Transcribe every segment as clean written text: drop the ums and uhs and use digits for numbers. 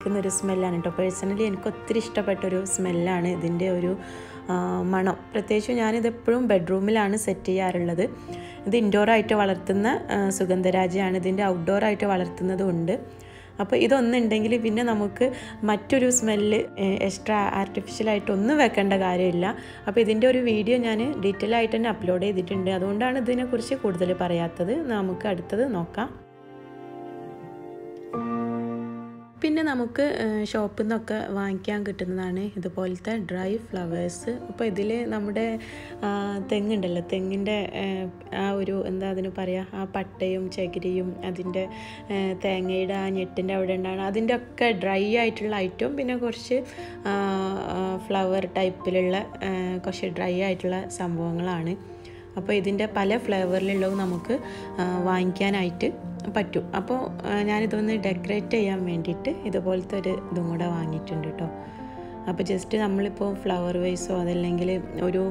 നിൽക്കുന്ന ഒരു സ്മെല്ലാണ് കേട്ടോ. പേഴ്സണലി എനിക്ക് ഒത്തിരി ഇഷ്ടപ്പെട്ടൊരു സ്മെല്ലാണ് ഇതിൻ്റെ ഒരു മണം. പ്രത്യേകിച്ച് ഞാനിതെപ്പോഴും ബെഡ്റൂമിലാണ് സെറ്റ് ചെയ്യാറുള്ളത്. ഇത് ഇൻഡോറായിട്ട് വളർത്തുന്ന സുഗന്ധരാജയാണ്. ഇതിൻ്റെ ഔട്ട്ഡോറായിട്ട് വളർത്തുന്നതുമുണ്ട്. അപ്പോൾ ഇതൊന്നുണ്ടെങ്കിൽ പിന്നെ നമുക്ക് മറ്റൊരു സ്മെല്ല് എക്സ്ട്രാ ആർട്ടിഫിഷ്യലായിട്ട് ഒന്നും വെക്കേണ്ട കാര്യമില്ല. അപ്പോൾ ഇതിൻ്റെ ഒരു വീഡിയോ ഞാൻ ഡീറ്റെയിൽ ആയിട്ട് തന്നെ അപ്ലോഡ് ചെയ്തിട്ടുണ്ട്. അതുകൊണ്ടാണ് ഇതിനെക്കുറിച്ച് കൂടുതൽ പറയാത്തത്. നമുക്ക് അടുത്തത് നോക്കാം. പിന്നെ നമുക്ക് ഷോപ്പിൽ നിന്നൊക്കെ വാങ്ങിക്കാൻ കിട്ടുന്നതാണ് ഇതുപോലത്തെ ഡ്രൈ ഫ്ലവേഴ്സ്. അപ്പോൾ ഇതിൽ നമ്മുടെ തെങ്ങുണ്ടല്ലോ, തെങ്ങിൻ്റെ ആ ഒരു എന്താ അതിന് പറയുക, ആ പട്ടയും ചകിരിയും അതിൻ്റെ തേങ്ങയുടെ ആ ഞെട്ടിൻ്റെ അവിടെ ഉണ്ടാണ് അതിൻ്റെ ഒക്കെ ഡ്രൈ ആയിട്ടുള്ള ഐറ്റവും പിന്നെ കുറച്ച് ഫ്ലവർ ടൈപ്പിലുള്ള കുറച്ച് ഡ്രൈ ആയിട്ടുള്ള സംഭവങ്ങളാണ്. അപ്പോൾ ഇതിൻ്റെ പല ഫ്ലേവറിലുള്ളതും നമുക്ക് വാങ്ങിക്കാനായിട്ട് പറ്റും. അപ്പോൾ ഞാനിതൊന്ന് ഡെക്കറേറ്റ് ചെയ്യാൻ വേണ്ടിയിട്ട് ഇതുപോലത്തെ ഒരു ഇതും കൂടെ വാങ്ങിയിട്ടുണ്ട് കേട്ടോ. അപ്പോൾ ജസ്റ്റ് നമ്മളിപ്പോൾ ഫ്ലവർ വേസോ അതല്ലെങ്കിൽ ഒരു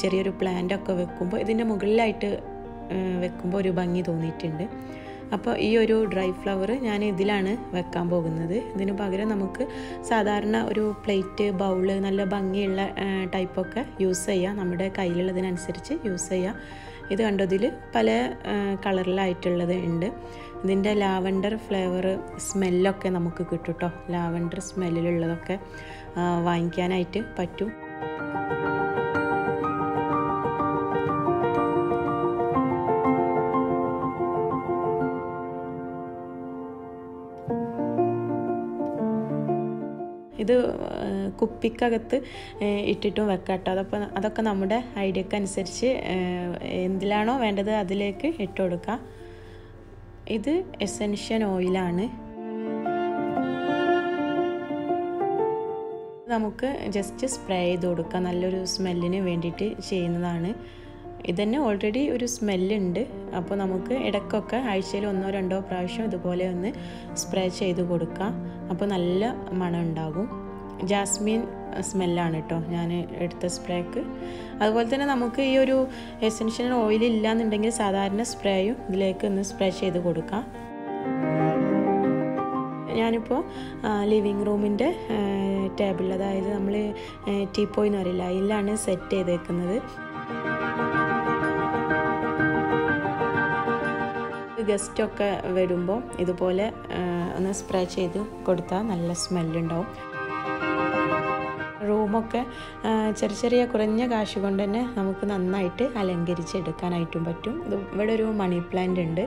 ചെറിയൊരു പ്ലാന്റൊക്കെ വെക്കുമ്പോൾ ഇതിൻ്റെ മുകളിലായിട്ട് വെക്കുമ്പോൾ ഒരു ഭംഗി തോന്നിയിട്ടുണ്ട്. അപ്പോൾ ഈ ഒരു ഡ്രൈ ഫ്ലവർ ഞാൻ ഇതിലാണ് വെക്കാൻ പോകുന്നത്. ഇതിന് പകരം നമുക്ക് സാധാരണ ഒരു പ്ലേറ്റ്, ബൗള്, നല്ല ഭംഗിയുള്ള ടൈപ്പൊക്കെ യൂസ് ചെയ്യാം. നമ്മുടെ കയ്യിലുള്ളതിനനുസരിച്ച് യൂസ് ചെയ്യാം. ഇത് കണ്ടതിൽ പല കളറിലായിട്ടുള്ളത് ഉണ്ട്. ഇതിൻ്റെ ലാവൻഡർ ഫ്ലേവർ സ്മെല്ലൊക്കെ നമുക്ക് കിട്ടും കേട്ടോ. ലാവൻഡർ സ്മെല്ലിലുള്ളതൊക്കെ വാങ്ങിക്കാനായിട്ട് പറ്റും. ഇത് കുപ്പിക്കകത്ത് ഇട്ടിട്ടും വെക്കാം കേട്ടോ. അതൊക്കെ നമ്മുടെ ഐഡിയക്ക് അനുസരിച്ച് എന്തിലാണോ വേണ്ടത് അതിലേക്ക് ഇട്ട് കൊടുക്കാം. ഇത് എസൻഷ്യൽ ഓയിലാണ്. നമുക്ക് ജസ്റ്റ് സ്പ്രേ ചെയ്ത് കൊടുക്കാം. നല്ലൊരു സ്മെല്ലിന് വേണ്ടിയിട്ട് ചെയ്യുന്നതാണ്. ഇതന്നെ ഓൾറെഡി ഒരു സ്മെല്ലുണ്ട്. അപ്പോൾ നമുക്ക് ഇടയ്ക്കൊക്കെ ആഴ്ചയിൽ 1-2 പ്രാവശ്യം ഇതുപോലെ ഒന്ന് സ്പ്രേ ചെയ്ത് കൊടുക്കാം. അപ്പോൾ നല്ല മണം ഉണ്ടാകും. ജാസ്മിൻ സ്മെല്ലാണ് കേട്ടോ ഞാൻ എടുത്ത സ്പ്രേക്ക്. അതുപോലെ തന്നെ നമുക്ക് ഈ ഒരു എസൻഷ്യൽ ഓയിൽ ഇല്ലയെന്നുണ്ടെങ്കിൽ സാധാരണ സ്പ്രേയും ഇതിലേക്ക് ഒന്ന് സ്പ്രേ ചെയ്ത് കൊടുക്കാം. ഞാനിപ്പോൾ ലിവിങ് റൂമിൻ്റെ ടേബിളിൽ, അതായത് നമ്മൾ ടീപ്പോയ് എന്ന് പറയില്ല, അതിലാണ് സെറ്റ് ചെയ്തേക്കുന്നത്. ഗസ്റ്റൊക്കെ വരുമ്പോൾ ഇതുപോലെ ഒന്ന് സ്പ്രേ ചെയ്ത് കൊടുത്താൽ നല്ല സ്മെല്ലുണ്ടാവും. റൂമൊക്കെ ചെറിയ കുറഞ്ഞ കാശ് കൊണ്ട് തന്നെ നമുക്ക് നന്നായിട്ട് അലങ്കരിച്ചെടുക്കാനായിട്ടും പറ്റും. ഇവിടെ ഒരു മണി പ്ലാന്റ് ഉണ്ട്.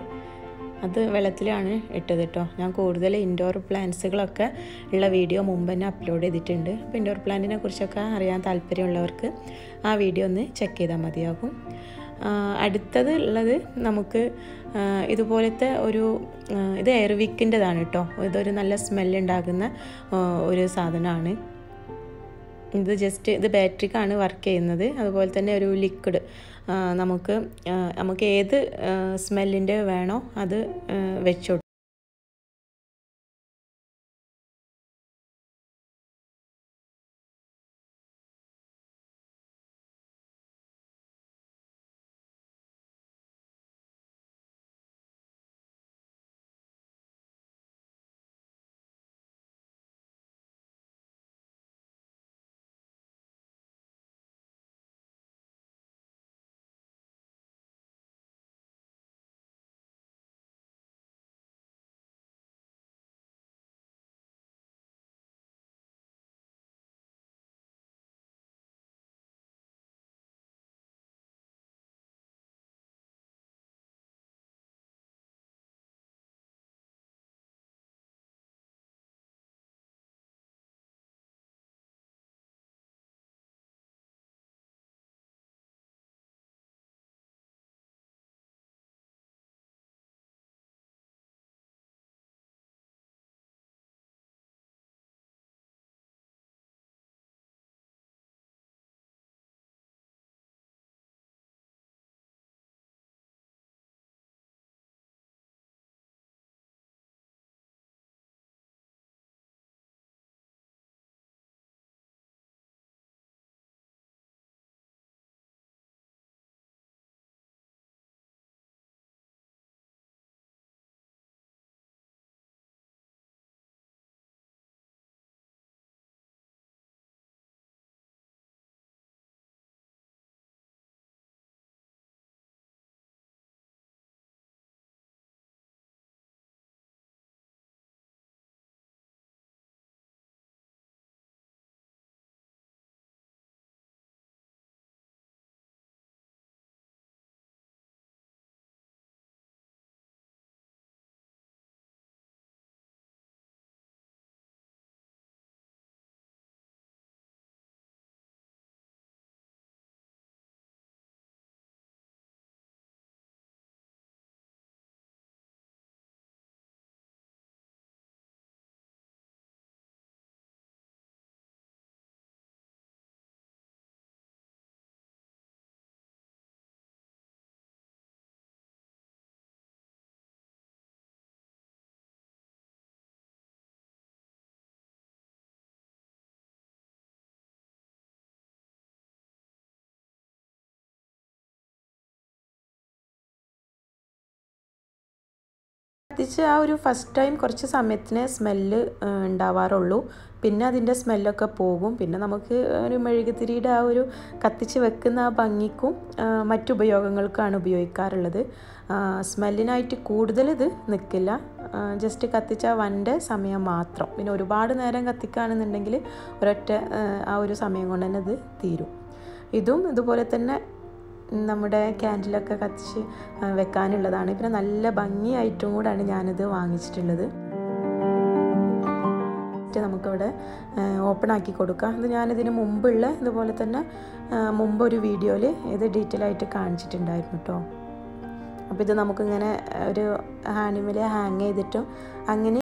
അത് വെള്ളത്തിലാണ് ഇട്ടത് കേട്ടോ. ഞാൻ കൂടുതൽ ഇൻഡോർ പ്ലാന്റ്സുകളൊക്കെ ഉള്ള വീഡിയോ മുമ്പ് തന്നെ അപ്ലോഡ് ചെയ്തിട്ടുണ്ട്. അപ്പോൾ ഇൻഡോർ പ്ലാന്റിനെ കുറിച്ചൊക്കെ അറിയാൻ താല്പര്യമുള്ളവർക്ക് ആ വീഡിയോ ഒന്ന് ചെക്ക് ചെയ്താൽ മതിയാകും. അടുത്തത് ഉള്ളത് നമുക്ക് ഇതുപോലത്തെ ഒരു ഇത് എയർവിക്കിൻ്റെതാണ് കേട്ടോ. ഇതൊരു നല്ല സ്മെല്ലുണ്ടാകുന്ന ഒരു സാധനമാണ്. ഇത് ബാറ്ററിക്കാണ് വർക്ക് ചെയ്യുന്നത്. അതുപോലെ തന്നെ ഒരു ലിക്വിഡ് നമുക്ക് ഏത് സ്മെല്ലിൻ്റെ വേണോ അത് വെച്ചു കത്തിച്ച് ആ ഒരു ഫസ്റ്റ് ടൈം കുറച്ച് സമയത്തിന് സ്മെല്ല് ഉണ്ടാവാറുള്ളൂ. പിന്നെ അതിൻ്റെ സ്മെല്ലൊക്കെ പോകും. പിന്നെ നമുക്ക് ഒരു മെഴുകുതിരിയുടെ ആ ഒരു കത്തിച്ച് വെക്കുന്ന ആ ഭംഗിക്കും മറ്റുപയോഗങ്ങൾക്കാണ് ഉപയോഗിക്കാറുള്ളത്. സ്മെല്ലിനായിട്ട് കൂടുതൽ ഇത് നിൽക്കില്ല. ജസ്റ്റ് കത്തിച്ച വൻ്റെ സമയം മാത്രം. പിന്നെ ഒരുപാട് നേരം കത്തിക്കുകയാണെന്നുണ്ടെങ്കിൽ ഒരൊറ്റ ആ ഒരു സമയം കൊണ്ട് തന്നെ ഇത് തീരും. ഇതും ഇതുപോലെ തന്നെ നമ്മുടെ ക്യാൻഡിലൊക്കെ കത്തിച്ച് വെക്കാനുള്ളതാണ്. പിന്നെ നല്ല ഭംഗിയായിട്ടും കൂടാണ് ഞാനിത് വാങ്ങിച്ചിട്ടുള്ളത്. നമുക്കിവിടെ ഓപ്പൺ ആക്കി കൊടുക്കാം. ഇത് ഞാനിതിന് മുമ്പുള്ള ഇതുപോലെ തന്നെ മുമ്പൊരു വീഡിയോയിൽ ഇത് ഡീറ്റെയിൽ ആയിട്ട് കാണിച്ചിട്ടുണ്ടായിരുന്നു കേട്ടോ. അപ്പോൾ ഇത് നമുക്കിങ്ങനെ ഒരു ഹാനിമേൽ ഹാങ് ചെയ്തിട്ടും അങ്ങനെ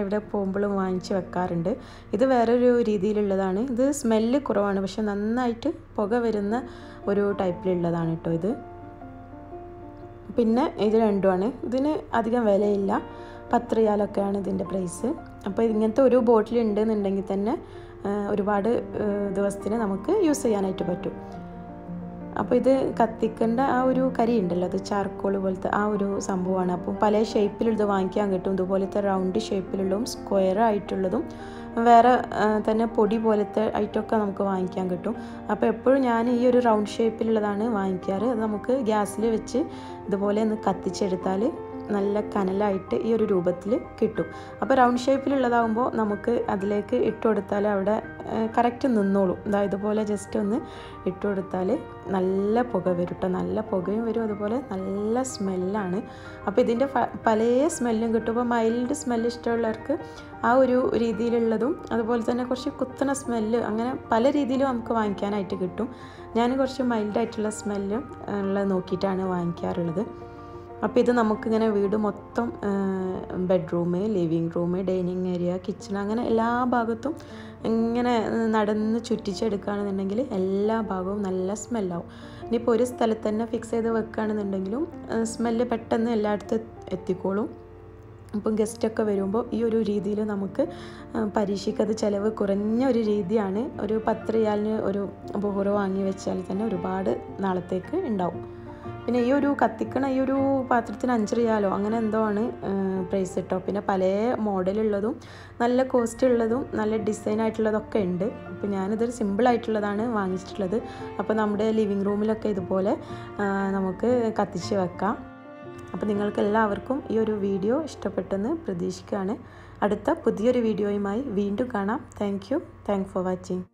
എവിടെ പോകുമ്പോഴും വാങ്ങിച്ച് വെക്കാറുണ്ട്. ഇത് വേറൊരു രീതിയിലുള്ളതാണ്. ഇത് സ്മെല്ല് കുറവാണ്, പക്ഷെ നന്നായിട്ട് പുക വരുന്ന ഒരു ടൈപ്പിലുള്ളതാണ് കേട്ടോ ഇത്. പിന്നെ ഇത് രണ്ടുമാണ്. ഇതിന് അധികം വിലയില്ല, 10 റിയാലൊക്കെയാണ് ഇതിൻ്റെ പ്രൈസ്. അപ്പോൾ ഇങ്ങനത്തെ ഒരു ബോട്ടിൽ ഉണ്ടെന്നുണ്ടെങ്കിൽ തന്നെ ഒരുപാട് ദിവസത്തിന് നമുക്ക് യൂസ് ചെയ്യാനായിട്ട് പറ്റും. അപ്പോൾ ഇത് കത്തിക്കേണ്ട ആ ഒരു കരി ഉണ്ടല്ലോ, അത് ചാർക്കോൾ പോലത്തെ ആ ഒരു സംഭവമാണ്. അപ്പോൾ പല ഷേപ്പിലുള്ളത് വാങ്ങിക്കാൻ കിട്ടും. ഇതുപോലത്തെ റൗണ്ട് ഷേപ്പിലുള്ളതും സ്ക്വയർ ആയിട്ടുള്ളതും വേറെ തന്നെ പൊടി പോലത്തെ ആയിട്ടൊക്കെ നമുക്ക് വാങ്ങിക്കാൻ കിട്ടും. അപ്പോൾ എപ്പോഴും ഞാൻ ഈ ഒരു റൗണ്ട് ഷേപ്പിലുള്ളതാണ് വാങ്ങിക്കാറ്. അത് നമുക്ക് ഗ്യാസിൽ വെച്ച് ഇതുപോലെ ഒന്ന് കത്തിച്ചെടുത്താൽ നല്ല കനലായിട്ട് ഈ ഒരു രൂപത്തിൽ കിട്ടും. അപ്പോൾ റൗണ്ട് ഷേപ്പിലുള്ളതാകുമ്പോൾ നമുക്ക് അതിലേക്ക് ഇട്ട് കൊടുത്താൽ അവിടെ കറക്റ്റ് നിന്നോളും. ഇതുപോലെ ജസ്റ്റ് ഒന്ന് ഇട്ട് കൊടുത്താൽ നല്ല പുക വരും കേട്ടോ. നല്ല പുകയും വരും, അതുപോലെ നല്ല സ്മെല്ലാണ്. അപ്പോൾ ഇതിൻ്റെ പല സ്മെല്ലും കിട്ടും. അപ്പോൾ മൈൽഡ് സ്മെല്ല് ഇഷ്ടമുള്ളവർക്ക് ആ ഒരു രീതിയിലുള്ളതും അതുപോലെ തന്നെ കുറച്ച് കുത്തണ സ്മെല്ല് അങ്ങനെ പല രീതിയിലും നമുക്ക് വാങ്ങിക്കാനായിട്ട് കിട്ടും. ഞാൻ കുറച്ച് മൈൽഡായിട്ടുള്ള സ്മെല്ല് ഉള്ളത് നോക്കിയിട്ടാണ് വാങ്ങിക്കാറുള്ളത്. അപ്പോൾ ഇത് നമുക്കിങ്ങനെ വീട് മൊത്തം bedroom, living room, dining area, kitchen അങ്ങനെ എല്ലാ ഭാഗത്തും ഇങ്ങനെ നടന്ന് ചുറ്റിച്ചെടുക്കുകയാണെന്നുണ്ടെങ്കിൽ എല്ലാ ഭാഗവും നല്ല സ്മെല്ലാവും. ഇനിയിപ്പോൾ ഒരു സ്ഥലത്ത് തന്നെ ഫിക്സ് ചെയ്ത് വെക്കുകയാണെന്നുണ്ടെങ്കിലും സ്മെല്ല് പെട്ടെന്ന് എല്ലായിടത്തും എത്തിക്കോളും. അപ്പം ഗസ്റ്റൊക്കെ വരുമ്പോൾ ഈ ഒരു രീതിയിൽ നമുക്ക് പരീക്ഷിക്കത് ചിലവ് കുറഞ്ഞ ഒരു രീതിയാണ്. ഒരു 10 റിയാലിന് ഒരു ബോറ് വാങ്ങി വെച്ചാൽ തന്നെ ഒരുപാട് നാളത്തേക്ക് ഉണ്ടാവും. പിന്നെ ഈ ഒരു കത്തിക്കണ ഈ ഒരു പാത്രത്തിന് 5 റിയാലോ അങ്ങനെ എന്തോ ആണ് പ്രൈസ് കേട്ടോ. പിന്നെ പല മോഡലുള്ളതും നല്ല കോസ്റ്റ് ഉള്ളതും നല്ല ഡിസൈൻ ആയിട്ടുള്ളതൊക്കെ ഉണ്ട്. അപ്പോൾ ഞാനിതൊരു സിമ്പിളായിട്ടുള്ളതാണ് വാങ്ങിച്ചിട്ടുള്ളത്. അപ്പോൾ നമ്മുടെ ലിവിങ് റൂമിലൊക്കെ ഇതുപോലെ നമുക്ക് കത്തിച്ച് വെക്കാം. അപ്പോൾ നിങ്ങൾക്ക് എല്ലാവർക്കും ഈ ഒരു വീഡിയോ ഇഷ്ടപ്പെട്ടെന്ന് പ്രതീക്ഷിക്കുകയാണ്. അടുത്ത പുതിയൊരു വീഡിയോയുമായി വീണ്ടും കാണാം. Thank for watching.